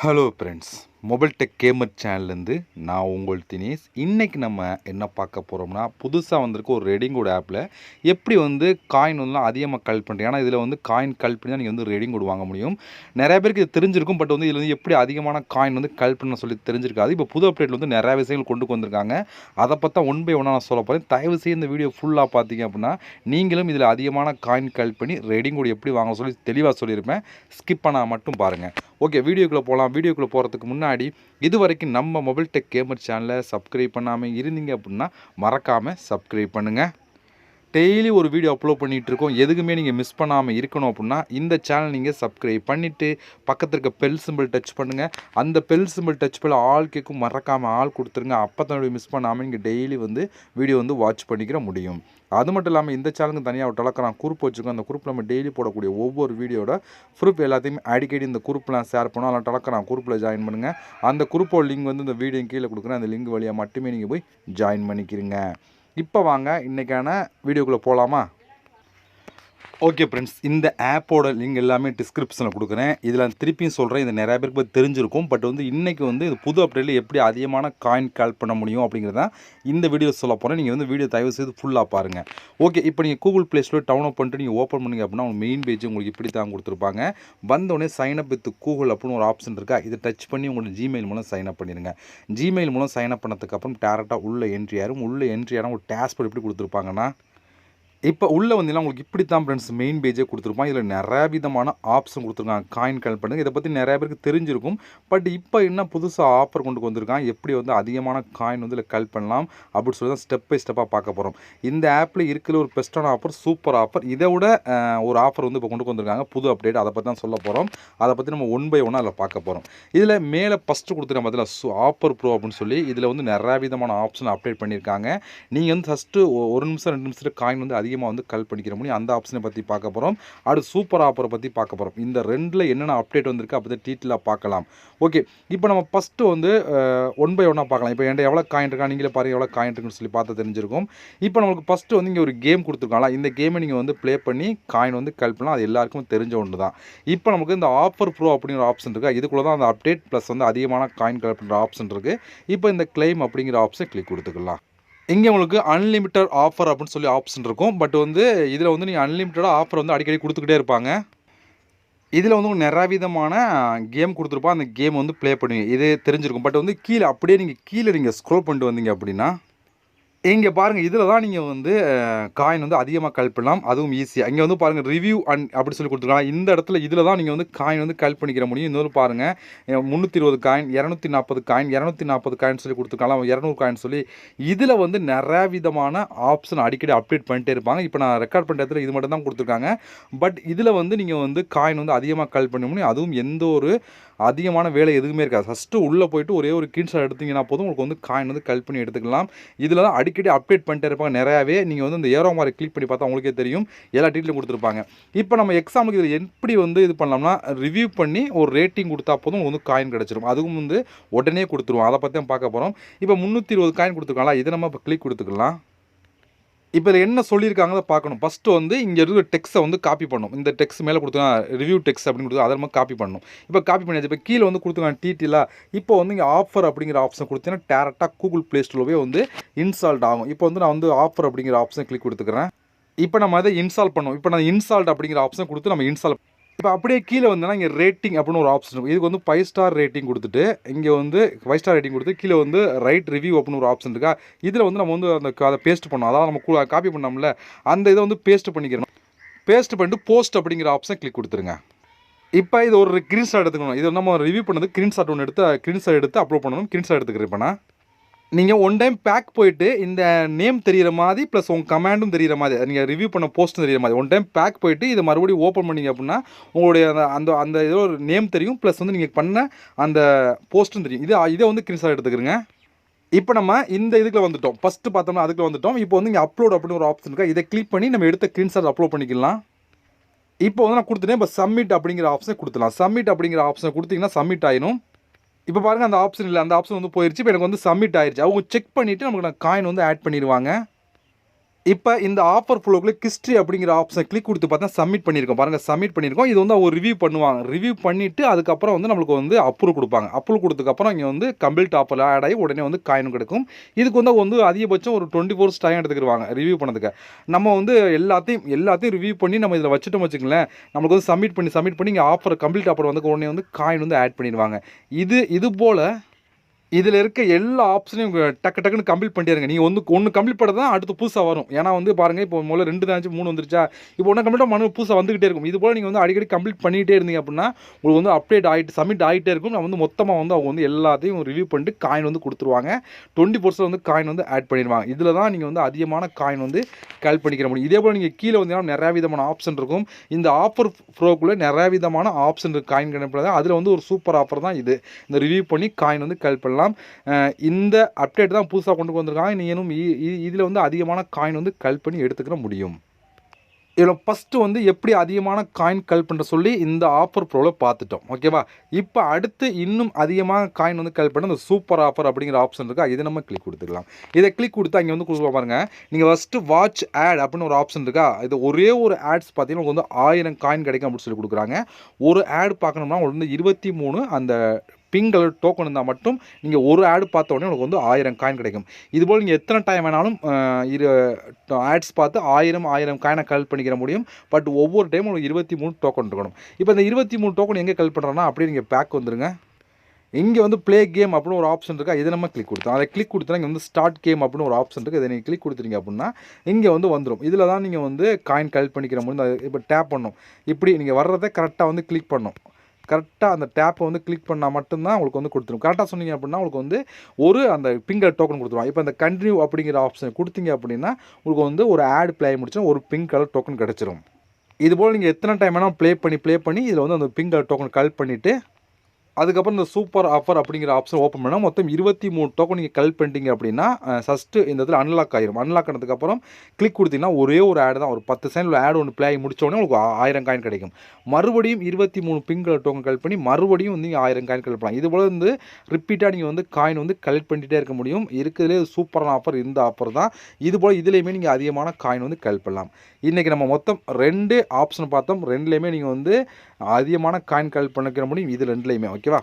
Hello friends, mobile tech gamer சேனல்லேருந்து நான் உங்கள் தினேஷ். இன்றைக்கி நம்ம என்ன பார்க்க போகிறோம்னா, புதுசாக வந்திருக்க ஒரு ரெடிங் ஆப்பில் எப்படி காயின் அதிகமாக கலெக்ட் பண்ணுறீங்க. ஏன்னா இதில் காயின் கலெக்ட் பண்ணி தான் நீங்கள் ரெடிங் வாங்க முடியும். நிறைய பேருக்கு இது தெரிஞ்சிருக்கும். பட் இதில் எப்படி அதிகமான காயின் கலெக்ட் பண்ண சொல்லி தெரிஞ்சிருக்காது. இப்போ புது அப்டேட்டில் நிறைய விஷயங்கள் கொண்டு வந்திருக்காங்க. அதை பார்த்தா ஒன் பை ஒன்னாக நான் சொல்ல போகிறேன். தயவு செய்து இந்த வீடியோ ஃபுல்லாக பார்த்தீங்க அப்படின்னா நீங்களும் இதில் அதிகமான காயின் கலெக்ட் பண்ணி ரெடிங் எப்படி வாங்க சொல்லி தெளிவாக சொல்லியிருப்பேன். ஸ்கிப் பண்ணால் மட்டும் பாருங்கள். ஓகே, வீடியோக்குள்ளே போகலாம். வீடியோக்குள்ளே போகிறதுக்கு முன்னாடி இது வரைக்கும் நம்ம மொபைல் டெக் கேமர் சேனலை சப்ஸ்கிரைப் பண்ணாமல் இருந்தீங்க அப்படின்னா மறக்காமல் சப்ஸ்கிரைப் பண்ணுங்கள். டெய்லி ஒரு வீடியோ அப்லோட் பண்ணிகிட்ருக்கோம். எதுக்குமே நீங்கள் மிஸ் பண்ணாமல் இருக்கணும் அப்படின்னா இந்த சேனல் நீங்கள் சப்ஸ்கிரைப் பண்ணிவிட்டு பக்கத்தில் இருக்க பெல் சிம்பிள் டச் பண்ணுங்கள். அந்த பெல் சிம்பிள் டச் பண்ண ஆல் கேட்கும் மறக்காமல் ஆள் கொடுத்துருங்க. அப்போ தான் மிஸ் பண்ணாமல் நீங்கள் டெய்லி வீடியோ வாட்ச் பண்ணிக்கிற முடியும். அது மட்டும் இல்லாமல் இந்த சேனலுக்கு தனியாக ஒரு டெலகிராம் குரூப் வச்சுருக்கோம். அந்த குரூப்பில் நம்ம டெய்லி போடக்கூடிய ஒவ்வொரு வீடியோட ப்ரூஃப் எல்லாத்தையுமே அடிக்கடி இந்த குரூப்லாம் ஷேர் பண்ணோம். அதனால் டெலகிராம் குரூப்பில் ஜாயின் பண்ணுங்கள். அந்த குரூப்போட லிங்க் இந்த வீடியோ கீழே கொடுக்குறேன். அந்த லிங்க் வழியாக மட்டுமே நீங்கள் போய் ஜாயின் பண்ணிக்கிறீங்க. இப்போ வாங்க இன்றைக்கான வீடியோக்குள்ளே போகலாமா? ஓகே ஃப்ரெண்ட்ஸ், இந்த ஆப்போட லிங்க் எல்லாமே டிஸ்கிரிப்ஷனில் கொடுக்குறேன். இதில் திருப்பியும் சொல்கிறேன், இது நிறையா பேருக்கு தெரிஞ்சிருக்கும். பட் இன்றைக்கி இது புது அப்டேட்டில் எப்படி அதிகமான காயின் கலெக்ட் பண்ண முடியும் அப்படிங்கிறதான் இந்த வீடியோ சொல்ல போகிறேன். நீங்கள் வீடியோ தயவு செய்து ஃபுல்லாக பாருங்கள். ஓகே, இப்போ நீங்கள் கூகுள் ப்ளே ஸ்டோர் டவுன்லோட் பண்ணிட்டு நீங்கள் ஓப்பன் பண்ணிங்க அப்படின்னா உங்கள் மெயின் பேஜ் உங்களுக்கு இப்படி தான் கொடுத்துருப்பாங்க. வந்தோடனே சைன் அப் வித் கூகுள் அப்படின்னு ஒரு ஆப்ஷன் இருக்கா, இதை டச் பண்ணி உங்களோட ஜிமெயில் மூலம் சைன் அப் பண்ணிடுங்க. ஜிமெயில் மூலம் சைன் அப் பண்ணதுக்கப்புறம் டேரெக்டாக உள்ளே என்ட்ரி ஆகும். உள்ளே என்ட்ரி ஆனால் ஒரு டேஷ்போர்ட் எப்படி கொடுத்துருப்பாங்கன்னா, இப்போ உள்ளே உங்களுக்கு இப்படி தான் ஃப்ரெண்ட்ஸ் மெயின் பேஜே கொடுத்துருப்பான். இதில் நிறைய விதமான ஆப்ஷன் கொடுத்துருக்காங்க காயின் கலெக்ட் பண்ணுங்க. இதை பற்றி நிறைய பேருக்கு தெரிஞ்சிருக்கும். பட் இப்போ என்ன புதுசாக ஆஃபர் கொண்டு வந்திருக்காங்க, எப்படி அதிகமான காயின் இதில் கலெக்ட் பண்ணலாம் அப்படின்னு சொல்லி தான் ஸ்டெப் பை ஸ்டெப்பாக பார்க்க போகிறோம். இந்த ஆப்பில் இருக்கிற ஒரு பெஸ்ட்டான ஆஃபர், சூப்பர் ஆஃபர். இதை விட ஒரு ஆஃபர் இப்போ கொண்டு வந்திருக்காங்க, புது அப்டேட். அதை பற்றி தான் சொல்ல போகிறோம். அதை பற்றி நம்ம ஒன் பை ஒன்னாக அதில் பார்க்க போகிறோம். இதில் மேலே ஃபஸ்ட்டு கொடுத்துருக்க பதில் ஆஃபர் ப்ரோ அப்படின்னு சொல்லி இதில் நிறைய விதமான ஆப்ஷன் அப்டேட் பண்ணியிருக்காங்க. நீங்கள் ஃபஸ்ட்டு ஒரு நிமிஷம் 2 நிமிஷத்தில் காயின் அதிகமாக கலெக்ட் பண்ணிக்கிற முடியும். அந்த ஆப்ஷனை பற்றி பார்க்க போகிறோம். அடுத்து சூப்பர் ஆஃபரை பற்றி பார்க்க போகிறோம். இந்த ரெண்டில் என்னென்ன அப்டேட் வந்திருக்கு அப்போ டீட்டெயிலாக பார்க்கலாம். ஓகே, இப்போ நம்ம ஃபஸ்ட்டு ஒன் பை ஒன்னாக பார்க்கலாம். இப்போ என்கிட்ட எவ்வளோ காயின் இருக்கா நீங்களே பாருங்கள், எவ்வளோ காயின் இருக்குன்னு சொல்லி பார்த்து தெரிஞ்சிருக்கும். இப்போ நம்மளுக்கு ஃபஸ்ட்டு இங்கே ஒரு கேம் கொடுத்துருக்காங்களா, இந்த கேமை நீங்கள் ப்ளே பண்ணி காயின் கலெக்ட் பண்ணலாம். அது எல்லாருக்கும் தெரிஞ்ச ஒன்று தான். இப்போ நமக்கு இந்த ஆஃபர் ப்ரோ அப்படிங்கிற ஆப்ஷன் இருக்குது. இதுக்குள்ளே தான் அந்த அப்டேட் ப்ளஸ் அதிகமான காயின் கலெக்ட் பண்ணுற ஆப்ஷன் இருக்குது. இப்போ இந்த கிளைம் அப்படிங்கிற ஆப்ஷனை கிளிக் கொடுத்துக்கலாம். இங்கே உங்களுக்கு அன்லிமிட்டட் ஆஃபர் அப்படின்னு சொல்லி ஆப்ஷன் இருக்கும். பட் இதில் நீங்கள் அன்லிமிட்டடாக ஆஃபர் அடிக்கடி கொடுத்துக்கிட்டே இருப்பாங்க. இதில் நிறைய விதமான கேம் கொடுத்துருப்போம். அந்த கேம் ப்ளே பண்ணுவீங்க, இது தெரிஞ்சிருக்கும். பட் கீழே அப்படியே நீங்கள் ஸ்க்ரோல் பண்ணிட்டு வந்தீங்க அப்படின்னா இங்கே பாருங்கள், இதில் தான் நீங்கள் காயின் அதிகமாக கலெக்ட் பண்ணலாம். அதுவும் ஈஸியாக. இங்கே பாருங்கள் ரிவ்யூ அப்படி சொல்லி கொடுத்துருக்காங்க. இந்த இடத்துல இதில் தான் நீங்கள் காயின் கலெக்ட் பண்ணிக்கிற முடியும். இன்னொரு பாருங்கள் 320 காயின், 240 காயின், 240 காயின் சொல்லி கொடுத்துருக்காங்க, 200 காயின் சொல்லி இதில் நிறைய விதமான ஆப்ஷன் அடிக்கடி அப்டேட் பண்ணிட்டே இருப்பாங்க. இப்போ நான் ரெக்கார்ட் பண்ணுற இடத்துல இது மட்டும் தான் கொடுத்துருக்காங்க. பட் இதில் நீங்கள் காயின் அதிகமாக கலெக்ட் பண்ண முடியும். அதுவும் எந்த ஒரு அதிகமான வேலை எதுவுமே இருக்காது. ஃபஸ்ட்டு உள்ளே போய்ட்டு ஒரே ஒரு ஸ்க்ரீன்ஷாட் எடுத்தீங்கன்னா போதும், உங்களுக்கு காயின் கலெக்ட் பண்ணி எடுத்துக்கலாம். இதில் தான் அடிக்கடி அப்டேட் பண்ணிட்டே இருப்பாங்க நிறையாவே. நீங்கள் இந்த ஏரோ மாதிரி கிளிக் பண்ணி பார்த்தா உங்களுக்கே தெரியும், எல்லா டீட்டெயிலும் கொடுத்துருப்பாங்க. இப்போ நம்ம எக்ஸாமுக்கு இதில் எப்படி இது பண்ணலாம்னா, ரிவ்யூ பண்ணி ஒரு ரேட்டிங் கொடுத்தா போதும் காயின் கிடச்சிரும். அதுவும் உடனே கொடுத்துருவோம். அதை பற்றி தான் பார்க்க போகிறோம். இப்போ 320 காயின் கொடுத்துருக்காங்களா, இதை நம்ம இப்போ கிளிக் கொடுத்துக்கலாம். இப்போ இதில் என்ன சொல்லியிருக்காங்க பார்க்கணும். ஃபஸ்ட்டு இங்கே இருக்கிற டெக்ஸ்ட்டை காப்பி பண்ணணும். இந்த டெக்ஸ்ட் மேலே கொடுத்தா ரிவ்யூ டெக்ஸ்ட் அப்படின்னு கொடுத்து அதை நம்ம காப்பி பண்ணணும். இப்போ காப்பி பண்ணியாச்சு. இப்போ கீழே கொடுத்துருக்காங்க டீட்டெயிலாக. இப்போ இங்கே ஆஃபர் அப்படிங்கிற ஆப்ஷன் கொடுத்தீங்கன்னா டேரெக்டாக கூகுள் ப்ளே ஸ்டோரில் போய் இன்ஸ்டால்ட் ஆகும். இப்போ நான் ஆஃபர் அப்படிங்கிற ஆப்ஷன் கிளிக் கொடுத்துக்கிறேன். இப்போ நம்ம அதை இன்ஸ்டால் பண்ணோம். இப்போ நான் இன்ஸ்டால்ட் அப்படிங்கிற ஆப்ஷன் கொடுத்து நம்ம இன்ஸ்டால். இப்போ அப்படியே கீழே இங்கே ரேட்டிங் அப்படின்னு ஒரு ஆப்ஷன் இருக்கும். இதுக்கு 5 ஸ்டார் ரேட்டிங் கொடுத்துட்டு இங்கே 5 ஸ்டார் ரேட்டிங் கொடுத்து கீழே ரைட் ரிவ்யூ அப்படின்னு ஒரு ஆப்ஷன் இருக்கா. இதில் நம்ம அந்த அதை பேஸ்ட் பண்ணோம். அதாவது நம்ம காப்பி பண்ணோம்ல, அந்த இதை பேஸ்ட் பண்ணிக்கிறோம். பேஸ்ட் பண்ணிட்டு போஸ்ட் அப்படிங்கிற ஆப்ஷன் கிளிக் கொடுத்துருங்க. இப்போ இது ஒரு ஸ்க்ரீன்ஷாட் எடுத்துக்கணும். இது நம்ம ரிவ்யூ பண்ணது ஸ்க்ரீன்ஷாட் ஒன்று எடுத்து அப்லோட் பண்ணணும். ஸ்க்ரீன்ஷாட் எடுத்துக்கிறேன். இப்போ நீங்கள் ஒன் டைம் பேக் போயிட்டு இந்த நேம் தெரிகிற மாதிரி ப்ளஸ் உங்கள் கமெண்டும் தெரிகிற மாதிரி, நீங்கள் ரிவ்யூ பண்ண போஸ்ட்டும் தெரிகிற மாதிரி ஒன் டைம் பேக் போயிட்டு இதை மறுபடியும் ஓப்பன் பண்ணிங்க அப்படின்னா உங்களுடைய அந்த அந்த ஏதோ ஒரு நேம் தெரியும், ப்ளஸ் நீங்கள் பண்ண அந்த போஸ்ட்டும் தெரியும். இதை ஸ்க்ரீன்ஷாட் எடுத்துக்கிறங்க. இப்போ நம்ம இந்த இதுக்குள்ள வந்துட்டோம். ஃபஸ்ட்டு பார்த்தோம்னா அதுக்குள்ள வந்துட்டோம். இப்போ இங்கே அப்லோட் அப்படின்னு ஒரு ஆப்ஷன் இருக்கா, இதை கிளிக் பண்ணி நம்ம எடுத்த ஸ்க்ரீன்ஷாட் அப்லோட் பண்ணிக்கலாம். இப்போ நான் கொடுத்துட்டேன். இப்போ சப்மிட் அப்படிங்கிற ஆப்ஷனை கொடுத்துலாம். சப்மிட் அப்படிங்கிற ஆப்ஷனை கொடுத்தீங்கன்னா சப்மிட் ஆயிடும். இப்போ பாருங்கள், அந்த ஆப்ஷன் இல்லை, அந்த ஆப்ஷன் போயிடுச்சு. இப்போ எனக்கு சப்மிட் ஆயிடுச்சு. அவங்க செக் பண்ணிவிட்டு நமக்கு காயின் ஆட் பண்ணிடுவாங்க. இப்போ இந்த ஆஃபர் ஃப்ளோக்குள்ள ஹிஸ்ட்ரி அப்படிங்கிற ஆப்ஷனை கிளிக் கொடுத்து பார்த்தா சப்மிட் பண்ணியிருக்கோம் பாருங்கள். சப்மிட் பண்ணியிருக்கோம். இது வந்து ஒரு ரிவ்யூ பண்ணுவாங்க. ரிவ்யூ பண்ணிவிட்டு அதுக்கப்புறம் வந்து நம்மளுக்கு வந்து அப்ரூவ் கொடுப்பாங்க. அப்ரூவ் கொடுத்ததுக்கப்புறம் இங்கே வந்து கம்ப்ளீட் ஆஃபர் ஆட் ஆகி உடனே வந்து காயின் கிடைக்கும். இதுக்கு வந்து அதிகபட்சம் ஒரு 24 ஹவர்ஸ் டைம் எடுத்துக்கிடுவாங்க ரிவ்யூ பண்ணதுக்கு. நம்ம வந்து எல்லாத்தையும் ரிவ்யூ பண்ணி நம்ம இதில் வச்சுட்டோம் வச்சுங்களேன், நம்மளுக்கு வந்து சப்மிட் பண்ணி இங்கே ஆஃபர் கம்ப்ளீட் ஆஃபர் வந்து உடனே வந்து காயின் வந்து ஆட் பண்ணிடுவாங்க. இது போல் இதில் இருக்க எல்லா ஆப்ஷனையும் டக்கு டக்குன்னு கம்ப்ளீட் பண்ணிடுங்க. நீங்கள் ஒன்று கம்ப்ளீட் பண்ண தான் அடுத்து புதுசாக வரும். ஏன்னா வந்து பாருங்கள், இப்போ முதல்ல 2 தான் 3 வந்துருச்சா, இப்போ ஒன்று கம்ப்ளீட்டாக புதுசாக வந்துகிட்டே இருக்கும். இது போல் நீங்கள் வந்து அடிக்கடி கம்ப்ளீட் பண்ணிகிட்டே இருந்தீங்க அப்படின்னா உங்களுக்கு வந்து அப்டேட் ஆகிட்டு சப்மிட் ஆகிட்டே இருக்கும். நான் வந்து மொத்தமாக வந்து அவங்க வந்து எல்லாத்தையும் ரிவ்யூ பண்ணிட்டு காயின் வந்து கொடுத்துருவாங்க. 20% வந்து காயின் வந்து ஆட் பண்ணிடுவாங்க. இதில் தான் நீங்கள் வந்து அதிகமான காயின் வந்து கலெக்ட் பண்ணிக்கிற முடியும். இதே போல் நீங்கள் கீழே வந்தீங்கன்னா நிறையா விதமான ஆப்ஷன் இருக்கும். இந்த ஆஃபர் ப்ரோக்குள்ளே நிறையா விதமான ஆப்ஷன் இருக்குது காயின் கணக்கு. அதில் வந்து ஒரு சூப்பர் ஆஃபர் தான் இது. இந்த ரிவ்யூ பண்ணி காயின் வந்து கலெக்ட் பண்ணலாம். இந்த அப்டேட் தான் புதுசாக கொண்டு வந்திருக்காங்க. நீங்களும் இதில் வந்து அதிகமான காயின் வந்து கலெக்ட் பண்ணி எடுத்துக்கிற முடியும். இதில் ஃபஸ்ட்டு வந்து எப்படி அதிகமான காயின் கலெக்ட் பண்ணுற சொல்லி இந்த ஆஃபர் ப்ரோவில் பார்த்துட்டோம். ஓகேவா? இப்போ அடுத்து இன்னும் அதிகமாக காயின் வந்து கலெக்ட் பண்ண இந்த சூப்பர் ஆஃபர் அப்படிங்கிற ஆப்ஷன் இருக்கா, இதை நம்ம கிளிக் கொடுத்துக்கலாம். இதை கிளிக் கொடுத்தா இங்கே வந்து கொடுக்க பாருங்க, நீங்கள் ஃபஸ்ட்டு வாட்ச் ஆட் அப்படின்னு ஒரு ஆப்ஷன் இருக்கா, இது ஒரே ஒரு ஆட்ஸ் பார்த்தீங்கன்னா உங்களுக்கு வந்து 1000 காயின் கிடைக்கும் அப்படின்னு சொல்லி கொடுக்குறாங்க. ஒரு ஆட் பார்க்கணும்னா உங்களுக்கு வந்து 23 அந்த பிங்க் கலர் டோக்கன் இருந்தால் மட்டும் நீங்கள் ஒரு ஆடு பார்த்த உடனே உங்களுக்கு வந்து 1000 காயின் கிடைக்கும். இதுபோல் நீங்கள் எத்தனை டைம் வேணாலும் ஆட்ஸ் பார்த்து 1000 காயினை கலெக்ட் பண்ணிக்கிற முடியும். பட் ஒவ்வொரு டைமும் உங்களுக்கு 23 டோக்கன் இருக்கணும். இப்போ இந்த 23 டோக்கன் எங்கே கலெக்ட் பண்ணுறோன்னா அப்படியே நீங்கள் பேக் வந்துருங்க. இங்கே வந்து ப்ளே கேம் அப்படின்னு ஒரு ஆப்ஷன் இருக்கா, இதை நம்ம கிளிக் கொடுத்தோம். அதை கிளிக் கொடுத்தா இங்கே வந்து ஸ்டார்ட் கேம் அப்படின்னு ஒரு ஆப்ஷன் இருக்குது. இதை நீங்கள் கிளிக் கொடுத்துட்டீங்க அப்படின்னா இங்கே வந்து வந்துடும். இதில் தான் நீங்கள் வந்து காயின் கலெக்ட் பண்ணிக்கிற முடியும். இப்போ டேப் பண்ணணும். இப்படி நீங்கள் வர்றதை கரெக்டாக வந்து கிளிக் பண்ணணும். கரெக்டாக அந்த டேப்பை வந்து கிளிக் பண்ணால் மட்டும்தான் உங்களுக்கு வந்து கொடுத்துரும். கரெக்டாக சொன்னீங்க அப்படின்னா உங்களுக்கு வந்து ஒரு அந்த பிங்க் டோக்கன் கொடுத்துருவாங்க. இப்போ அந்த கண்டினியூ அப்படிங்கிற ஆப்ஷன் கொடுத்தீங்க அப்படின்னா உங்களுக்கு வந்து ஒரு ஆட் ப்ளே முடிச்சா ஒரு பிங்க் கலர் டோக்கன் கிடச்சிரும். இதுபோல் நீங்கள் எத்தனை டைம் வேணால் ப்ளே பண்ணி இதில் வந்து அந்த பிங்க் கலர் டோக்கன் கலெக்ட் பண்ணிவிட்டு அதுக்கப்புறம் இந்த சூப்பர் ஆஃபர் அப்படிங்கிற ஆப்ஷன் ஓப்பன் பண்ணால் மொத்தம் 23 டோக்கன் நீங்கள் கலெக்ட் பண்ணிட்டீங்க அப்படின்னா ஃபஸ்ட்டு இந்த இடத்துல அன்லாக் ஆயிரும். அன்லாக் ஆனதுக்கப்புறம் கிளிக் கொடுத்தீங்கன்னா ஒரே ஒரு ஆடு தான், ஒரு 10 செகண்ட் ஆடு ஒன்று ப்ளே ஆகி முடிச்சோடனே உங்களுக்கு 1000 காயின் கிடைக்கும். மறுபடியும் 23 பிங்க் டோக்கன் கலெக்ட் பண்ணி மறுபடியும் வந்து நீங்கள் 1000 காயின் கலெக்ட் பண்ணலாம். இது போல் வந்து ரிப்பீட்டாக நீங்கள் வந்து காயின் வந்து கலெக்ட் பண்ணிகிட்டே இருக்க முடியும். இருக்கிறதுலே சூப்பரான ஆஃபர் இந்த ஆஃபர் தான். இது போல் இதுலேயுமே நீங்கள் அதிகமான காயின் வந்து கலெக்ட் பண்ணலாம். இன்றைக்கி நம்ம மொத்தம் 2 ஆப்ஷன் பார்த்தோம். 2லேயுமே நீங்கள் வந்து அதிகமான காயின் கலெக்ட் பண்ணிக்கிற முடியும். இது 2லேயுமே ஓகேவா?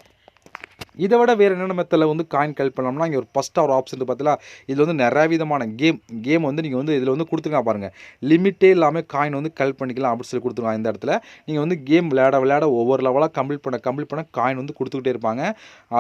இதை விட வேறு என்னென்ன மெத்தடில் வந்து காயின் கலெக்ட் பண்ணலாம்னா இங்கே ஒரு ஃபஸ்ட்டாக ஒரு ஆப்ஷன் பார்த்தீங்களா, இதில் வந்து நிறைய விதமான கேம் வந்து நீங்கள் வந்து இதில் வந்து கொடுத்துருங்க பாருங்கள். லிமிட்டே இல்லாமல் காயின் வந்து கலெக்ட் பண்ணிக்கலாம் அப்படின்னு சொல்லி கொடுத்துருவாங்க. இந்த இடத்துல நீங்கள் வந்து கேம் விளையாட ஒவ்வொரு லெவலாக கம்ப்ளீட் பண்ண காயின் வந்து கொடுத்துக்கிட்டே இருப்பாங்க.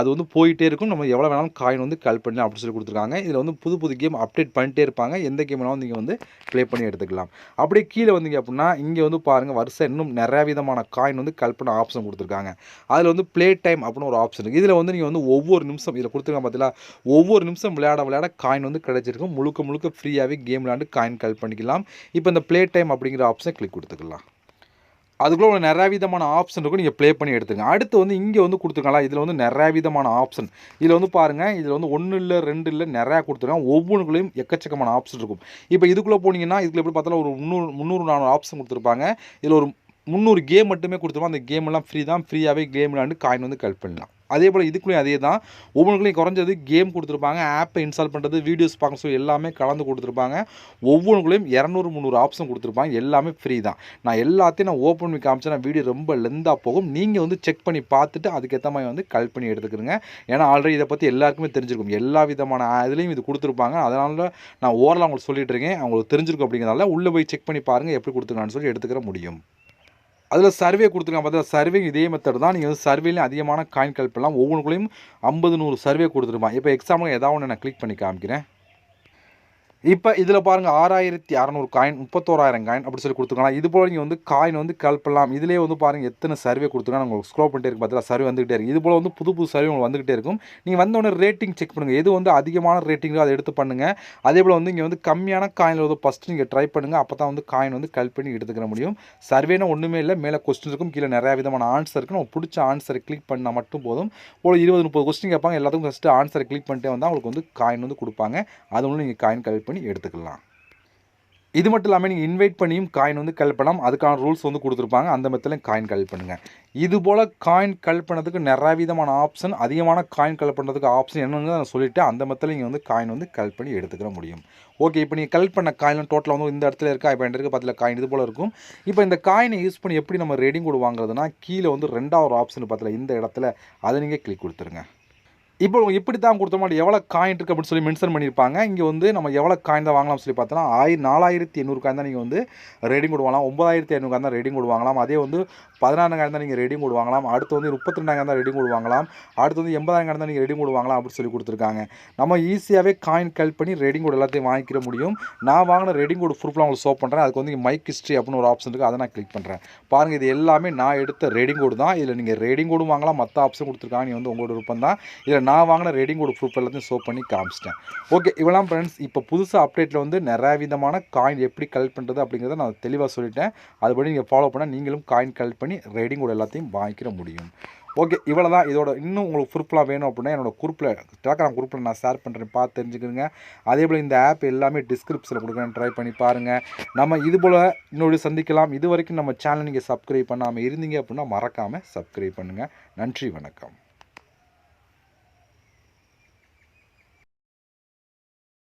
அது வந்து போயிட்டே இருக்கும். நம்ம எவ்வளோ வேணாலும் காயின் வந்து கலெக்ட் பண்ணலாம் அப்படின்னு சொல்லி கொடுத்துருக்காங்க. இதில் வந்து புது கேம் அப்டேட் பண்ணிட்டே இருப்பாங்க. எந்த கேம் வேணாலும் நீங்கள் வந்து ப்ளே பண்ணி எடுத்துக்கலாம். அப்படியே கீழே வந்தீங்க அப்படின்னா இங்கே வந்து பாருங்கள், வரிசை இன்னும் நிறைய விதமான காயின் வந்து கலெக்ட் பண்ண ஆப்ஷன் கொடுத்துருக்காங்க. அதில் வந்து ப்ளே டைம் அப்படின்னு ஒரு ஆப்ஷன் இருக்குது. இதில் வந்து நீங்கள் வந்து ஒவ்வொரு நிமிஷம் இதில் கொடுத்துருக்காங்க பார்த்தீங்களா, ஒவ்வொரு நிமிஷம் விளையாட காயின் வந்து கிடைச்சிருக்கும். முழுக்க ஃப்ரீயாகவே கேம் விளையாண்டு காயின் கலெக்ட் பண்ணிக்கலாம். இப்போ இந்த ப்ளே டைம் அப்படிங்கிற ஆப்ஷனை கிளிக் கொடுத்துக்கலாம். அதுக்குள்ளே நிறைய விதமான ஆப்ஷன் இருக்கும். நீங்கள் ப்ளே பண்ணி எடுத்துங்க. அடுத்து வந்து இங்கே வந்து கொடுத்துருக்காங்களா, இதில் வந்து நிறைய விதமான ஆப்ஷன். இதில் வந்து பாருங்கள், இதில் வந்து 1 இல்லை 2 இல்லை நிறையா கொடுத்துருக்காங்க. ஒவ்வொன்றுக்குள்ளேயும் எக்கச்சக்கமான ஆப்ஷன் இருக்கும். இப்போ இதுக்குள்ளே போனீங்கன்னா இதுக்குள்ள எப்படி பார்த்தாலும் ஒரு 300 400 ஆப்ஷன் கொடுத்துருப்பாங்க. இதில் ஒரு 300 கேம் மட்டுமே கொடுத்துருவோம். அந்த கேம் எல்லாம் ஃப்ரீ தான். ஃப்ரீயாகவே கேம் விளையாண்டு காயின் வந்து கலெக்ட் பண்ணலாம். அதே போல் இதுக்குள்ளேயும் அதே தான். ஒவ்வொன்றுக்குள்ளேயும் குறைஞ்சது கேம் கொடுத்துருப்பாங்க, ஆப்பை இன்ஸ்டால் பண்ணுறது, வீடியோஸ் பார்க்க சொல்லி எல்லாமே கலந்து கொடுத்துருப்பாங்க. ஒவ்வொன்றுக்குள்ளேயும் 200 300 ஆப்ஷன் கொடுத்துருப்பாங்க. எல்லாமே ஃப்ரீ தான். நான் எல்லாத்தையும் ஓப்பன் பண்ணி காமிச்சேன்னா வீடியோ ரொம்ப லெந்தாக போகும். நீங்கள் வந்து செக் பண்ணி பார்த்துட்டு அதுக்கேற்ற மாதிரி வந்து கலெக்ட் பண்ணி எடுத்துக்கிறங்க. ஏன்னா ஆல்ரெடி இதை பற்றி எல்லாருக்குமே தெரிஞ்சிருக்கும். எல்லா விதமான இதுலேயும் இது கொடுத்துருப்பாங்க. அதனால நான் ஓரளவு அவங்களுக்கு சொல்லிட்டு இருக்கேன். அவங்களுக்கு தெரிஞ்சிருக்கும். அப்படிங்கிறதால உள்ளே போய் செக் பண்ணி பாருங்கள் எப்படி கொடுத்துருக்கான்னு சொல்லி எடுத்துக்கிற முடியும். அதில் சர்வே கொடுத்துருக்காங்க பார்த்தா, சர்வே இதே மெத்தட் தான். நீங்கள் வந்து சர்வேலையும் அதிகமான காயின் கலெக்ட் பண்ணலாம். ஒவ்வொன்றுக்குள்ளேயும் 50 100 சர்வே கொடுத்துருப்பான். இப்போ எக்ஸாம்பிள் ஏதாவது ஒன்று நான் கிளிக் பண்ணி காமிக்கிறேன். இப்போ இதில் பாருங்கள் 6600 காயின், 31000 காயின் அப்படி சொல்லி கொடுத்துருக்காங்க. இது போல் நீங்கள் வந்து காயின் வந்து கலெக்ட் பண்ணலாம். இதிலே வந்து பாருங்கள் எத்தனை சர்வே கொடுத்துருக்காங்க. உங்களுக்கு ஸ்க்ரோல் பண்ணிட்டே இருக்கு பார்த்தீங்களா, சர்வே வந்துகிட்டே இருக்குது. இது போல் வந்து புது சர்வே உங்களுக்கு வந்துகிட்டே இருக்கும். நீங்கள் வந்தோடனே ரேட்டிங் செக் பண்ணுங்கள். எது வந்து அதிகமான ரேட்டிங்கோ அதை எடுத்து பண்ணுங்கள். அதே போல் வந்து இங்கே வந்து கம்மியான காயினில் வந்து ஃபஸ்ட்டு நீங்கள் ட்ரை பண்ணுங்கள். அப்போ தான் வந்து காயின் வந்து கலெக்ட் பண்ணி எடுத்துக்கிற முடியும். சர்வேனா ஒன்றுமே இல்லை, மேலே கொஸ்டின் இருக்கும், கீழே நிறையா விதமான ஆன்சர் இருக்குது. நம்ம பிடிச்ச ஆன்சரை கிளிக் பண்ணால் மட்டும் போதும். ஒரு 20 30 கொஸ்டின் கேட்பாங்க. எல்லாத்துக்கும் ஃபஸ்ட்டு ஆன்சரை கிளிக் பண்ணிட்டே வந்தால் உங்களுக்கு வந்து காயின் வந்து கொடுப்பாங்க. அது ஒன்று நீங்கள் காயின் கலெக்ட் பண்ணி எடுத்துக்கலாம். இது மட்டும் இல்லாமல் நீங்கள் இன்வைட் பண்ணியும் காயின் வந்து கலெக்ட் பண்ணலாம். அதுக்கான ரூல்ஸ் வந்து கொடுத்துருப்பாங்க. அந்த மெத்தட்லையும் காயின் கலெக்ட் பண்ணுங்கள். இதுபோல் காயின் கலெக்ட் பண்ணுறதுக்கு நிறைய விதமான ஆப்ஷன், அதிகமான காயின் கலெக்ட் பண்ணுறதுக்கு ஆப்ஷன் என்னன்னு நான் சொல்லிவிட்டு அந்த மெத்தடில் நீங்கள் வந்து காயின் வந்து கலெக்ட் பண்ணி எடுத்துக்கிற முடியும். ஓகே, இப்போ நீங்கள் கலெக்ட் பண்ண காயின் டோட்டலாக வந்து இந்த இடத்துல இருக்கா, இப்போ என்கிட்ட இருக்க 10 காயின் இது போல் இருக்கும். இப்போ இந்த காயினை யூஸ் பண்ணி எப்படி நம்ம ரெடீம் கோட் வாங்குறதுனா, கீழே வந்து 2வது ஆப்ஷன் பார்த்தல இந்த இடத்துல அதை நீங்கள் கிளிக் கொடுத்துருங்க. இப்போ இப்படி தான் கொடுத்தோமா எவ்வளோ காயின் இருக்குது அப்படின்னு சொல்லி மென்ஷன் பண்ணியிருப்பாங்க. இங்கே வந்து நம்ம எவ்வளோ காயின் தான் வாங்கலாம்னு சொல்லி பார்த்தோன்னா 4800 காயின் தான் நீங்கள் வந்து ரெடீம் கோட் வாங்கலாம். 9500 காயின் தான் ரெடீம் கோட் வாங்கலாம். அதே வந்து 14000 காயின் தான் நீங்கள் ரெடீம் கோட் வாங்கலாம். அடுத்து வந்து 32000 தான் ரெடீம் கோட் வாங்கலாம். அடுத்து வந்து 80000 காயின் தான் நீங்கள் ரெடீம் கோட் வாங்கலாம் அப்படின்னு சொல்லி கொடுத்துருக்காங்க. நம்ம ஈஸியாகவே காயின் கலெக்ட் பண்ணி ரெடீம் கோட் எல்லாத்தையும் வாங்கிக்கிற முடியும். நான் வாங்கின ரெடீம் கோட் ப்ரூஃப்லாம் உங்களுக்கு ஷோ பண்ணுறேன். அதுக்கு வந்து மைக் ஹிஸ்ட்ரி அப்படின்னு ஒரு ஆப்ஷன் இருக்குது, அதை நான் கிளிக் பண்ணுறேன். பாருங்கள், இது எல்லாமே நான் எடுத்த ரெடீம் கோட் தான். இதில் நீங்கள் ரெடீம் கோடும் வாங்கலாம், மற்ற ஆப்ஷன் கொடுத்துருக்காங்க, நீ வந்து உங்களோட விருப்பம் தான். இதில் நான் வாங்கின ரெடீம் கோட் ப்ரூஃப் எல்லாத்தையும் ஷோ பண்ணி காமிச்சிட்டேன். ஓகே, இவெல்லாம் ஃப்ரெண்ட்ஸ் இப்போ புதுசாக அப்டேட்டில் வந்து நிறைய விதமான காயின் எப்படி கலெக்ட் பண்ணுறது அப்படிங்கிறத நான் தெளிவாக சொல்லிட்டேன். அதுபடி நீங்கள் ஃபாலோ பண்ணால் நீங்களும் காயின் கலெக்ட் பண்ணி ரெடீம் கோட் எல்லாத்தையும் வாங்கிக்கிற முடியும். ஓகே, இவ்வளோ தான். இதோட இன்னும் உங்களுக்கு ப்ரூஃப்லாம் வேணும் அப்படின்னா என்னோடய குரூப்பில், டெலகிராம் குரூப்பில் நான் ஷேர் பண்ணுறேன், பார்த்து தெரிஞ்சுக்கிறேங்க. அதே போல் இந்த ஆப் எல்லாமே டிஸ்கிரிப்ஷனில் கொடுக்குறேன், ட்ரை பண்ணி பாருங்கள். நம்ம இது போல் இன்னொரு சந்திக்கலாம். இது வரைக்கும் நம்ம சேனல் நீங்கள் சப்ஸ்கிரைப் பண்ணாமல் இருந்தீங்க அப்படின்னா மறக்காமல் சப்ஸ்கிரைப் பண்ணுங்கள். நன்றி, வணக்கம்.